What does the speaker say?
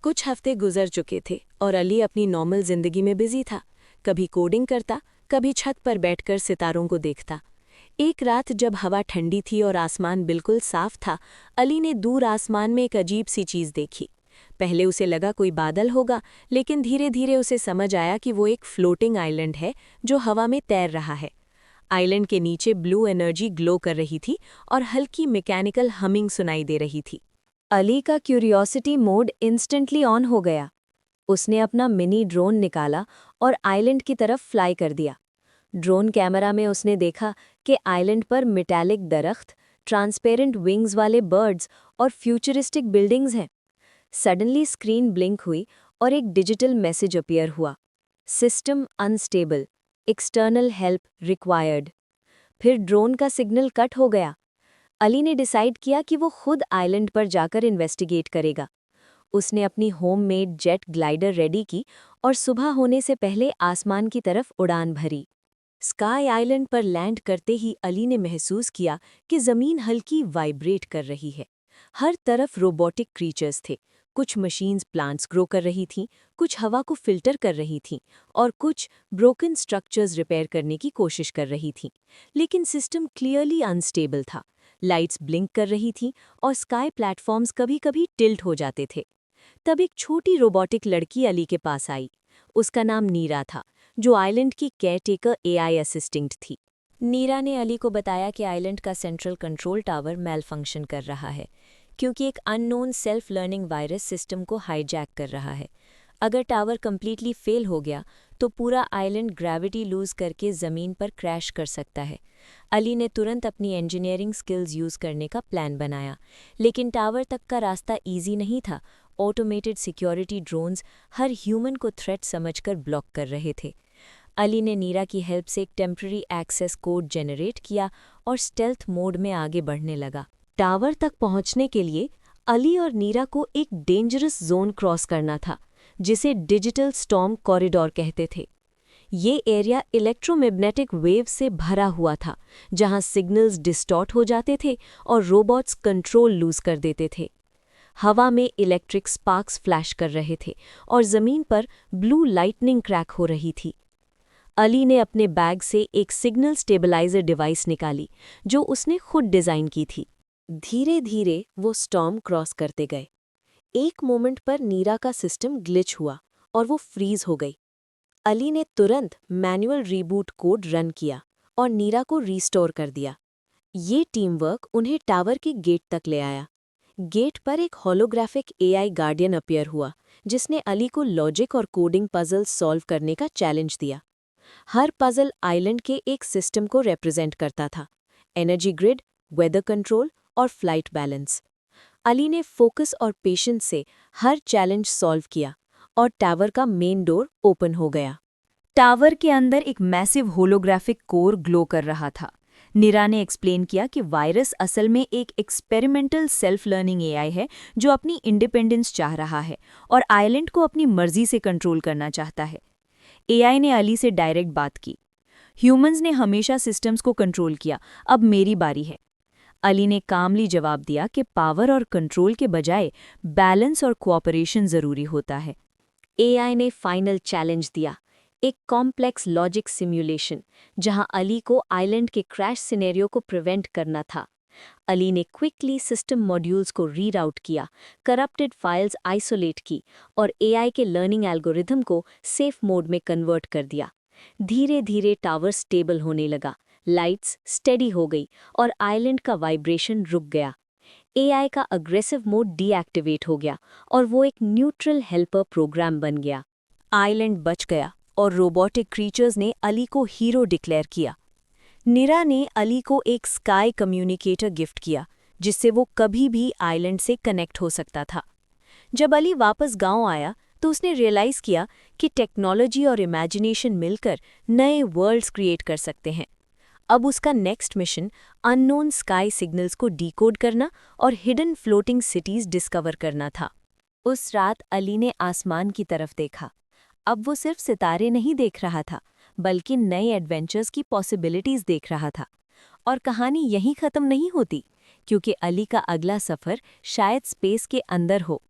कुछ हफ्ते गुजर चुके थे और अली अपनी नॉर्मल जिंदगी में बिजी था। कभी कोडिंग करता, कभी छत पर बैठकर सितारों को देखता। एक रात जब हवा ठंडी थी और आसमान बिल्कुल साफ था, अली ने दूर आसमान में एक अजीब सी चीज़ देखी। पहले उसे लगा कोई बादल होगा, लेकिन धीरे धीरे उसे समझ आया कि वो एक फ्लोटिंग आइलैंड है जो हवा में तैर रहा है। आइलैंड के नीचे ब्लू एनर्जी ग्लो कर रही थी और हल्की मैकेनिकल हमिंग सुनाई दे रही थी। अली का क्यूरियोसिटी मोड इंस्टेंटली ऑन हो गया। उसने अपना मिनी ड्रोन निकाला और आइलैंड की तरफ फ्लाई कर दिया। ड्रोन कैमरा में उसने देखा कि आइलैंड पर मेटालिक दरख्त, ट्रांसपेरेंट विंग्स वाले बर्ड्स और फ्यूचरिस्टिक बिल्डिंग्स हैं। सडनली स्क्रीन ब्लिंक हुई और एक डिजिटल मैसेज अपीयर हुआ, system unstable, external help required. फिर ड्रोन का सिग्नल कट हो गया। अली ने डिसाइड किया कि वो खुद आइलैंड पर जाकर इन्वेस्टिगेट करेगा। उसने अपनी होममेड जेट ग्लाइडर रेडी की और सुबह होने से पहले आसमान की तरफ उड़ान भरी। स्काई आइलैंड पर लैंड करते ही अली ने महसूस किया कि ज़मीन हल्की वाइब्रेट कर रही है। हर तरफ रोबोटिक क्रीचर्स थे। कुछ मशीन्स प्लांट्स ग्रो कर रही थीं, कुछ हवा को फिल्टर कर रही थीं और कुछ ब्रोकन स्ट्रक्चर्स रिपेयर करने की कोशिश कर रही थीं। लेकिन सिस्टम क्लियरली अनस्टेबल था। लाइट्स ब्लिंक कर रही थीं और स्काई प्लेटफॉर्म्स कभी-कभी टिल्ट हो जाते थे। तब एक छोटी रोबोटिक लड़की अली के पास आई। उसका नाम नीरा था, जो आइलैंड की केयरटेकर एआई असिस्टेंट थी। नीरा ने अली को बताया कि आइलैंड का central control tower malfunction कर रहा है, क्योंकि एक unknown self learning virus system को हाईजैक कर रहा है। अगर टावर कंप्लीटली फेल हो गया तो पूरा आइलैंड ग्रेविटी लूज करके ज़मीन पर क्रैश कर सकता है। अली ने तुरंत अपनी इंजीनियरिंग स्किल्स यूज़ करने का प्लान बनाया, लेकिन टावर तक का रास्ता ईजी नहीं था। ऑटोमेटेड सिक्योरिटी ड्रोन्स हर ह्यूमन को थ्रेट समझकर ब्लॉक कर रहे थे। अली ने नीरा की हेल्प से एक टेम्पररी एक्सेस कोड जनरेट किया और स्टेल्थ मोड में आगे बढ़ने लगा। टावर तक पहुंचने के लिए अली और नीरा को एक डेंजरस जोन क्रॉस करना था, जिसे डिजिटल स्टॉर्म कॉरिडोर कहते थे। ये एरिया इलेक्ट्रोमैग्नेटिक वेव से भरा हुआ था, जहां सिग्नल्स डिस्टॉर्ट हो जाते थे और रोबोट्स कंट्रोल लूज कर देते थे। हवा में इलेक्ट्रिक स्पार्क्स फ्लैश कर रहे थे और ज़मीन पर ब्लू लाइटनिंग क्रैक हो रही थी। अली ने अपने बैग से एक सिग्नल स्टेबलाइजर डिवाइस निकाली, जो उसने खुद डिज़ाइन की थी। धीरे धीरे वो स्टॉर्म क्रॉस करते गए। एक मोमेंट पर नीरा का सिस्टम ग्लिच हुआ और वो फ्रीज हो गई। अली ने तुरंत मैनुअल रीबूट कोड रन किया और नीरा को रीस्टोर कर दिया। ये टीम वर्क उन्हें टावर के गेट तक ले आया। गेट पर एक होलोग्राफिक एआई गार्डियन अपीयर हुआ, जिसने अली को लॉजिक और कोडिंग पजल सॉल्व करने का चैलेंज दिया। हर पजल आइलैंड के एक सिस्टम को रिप्रेजेंट करता था, एनर्जी ग्रिड, वेदर कंट्रोल और फ्लाइट बैलेंस। अली ने फोकस और पेशेंस से हर चैलेंज सॉल्व किया और टावर का मेन डोर ओपन हो गया। टावर के अंदर एक मैसिव होलोग्राफिक कोर ग्लो कर रहा था। नीरा ने एक्सप्लेन किया कि वायरस असल में एक एक्सपेरिमेंटल सेल्फ लर्निंग एआई है, जो अपनी इंडिपेंडेंस चाह रहा है और आइलैंड को अपनी मर्जी से कंट्रोल करना चाहता है। एआई ने अली से डायरेक्ट बात की। ह्यूमंस ने हमेशा सिस्टम्स को कंट्रोल किया, अब मेरी बारी है। अली ने कामली जवाब दिया कि पावर और कंट्रोल के बजाय बैलेंस और कोऑपरेशन ज़रूरी होता है। एआई ने फाइनल चैलेंज दिया, एक कॉम्प्लेक्स लॉजिक सिम्युलेशन, जहां अली को आइलैंड के क्रैश सिनेरियो को प्रिवेंट करना था। अली ने क्विकली सिस्टम मॉड्यूल्स को रीराउट किया, करप्टेड फाइल्स आइसोलेट की और एआई के लर्निंग एल्गोरिथम को सेफ मोड में कन्वर्ट कर दिया। धीरे धीरे टावर स्टेबल होने लगा, लाइट्स स्टेडी हो गई और आइलैंड का वाइब्रेशन रुक गया। एआई का अग्रेसिव मोड डीएक्टिवेट हो गया और वो एक न्यूट्रल हेल्पर प्रोग्राम बन गया। आइलैंड बच गया और रोबोटिक क्रीचर्स ने अली को हीरो डिक्लेयर किया। नीरा ने अली को एक स्काई कम्युनिकेटर गिफ्ट किया, जिससे वो कभी भी आइलैंड से कनेक्ट हो सकता था। जब अली वापस गांव आया तो उसने रियलाइज़ किया कि टेक्नोलॉजी और इमेजिनेशन मिलकर नए वर्ल्ड्स क्रिएट कर सकते हैं। अब उसका next mission unknown sky signals को डिकोड करना और हिडन फ्लोटिंग सिटीज़ डिस्कवर करना था। उस रात अली ने आसमान की तरफ देखा। अब वो सिर्फ सितारे नहीं देख रहा था, बल्कि नए एडवेंचर्स की पॉसिबिलिटीज़ देख रहा था। और कहानी यहीं ख़त्म नहीं होती, क्योंकि अली का अगला सफ़र शायद स्पेस के अंदर हो।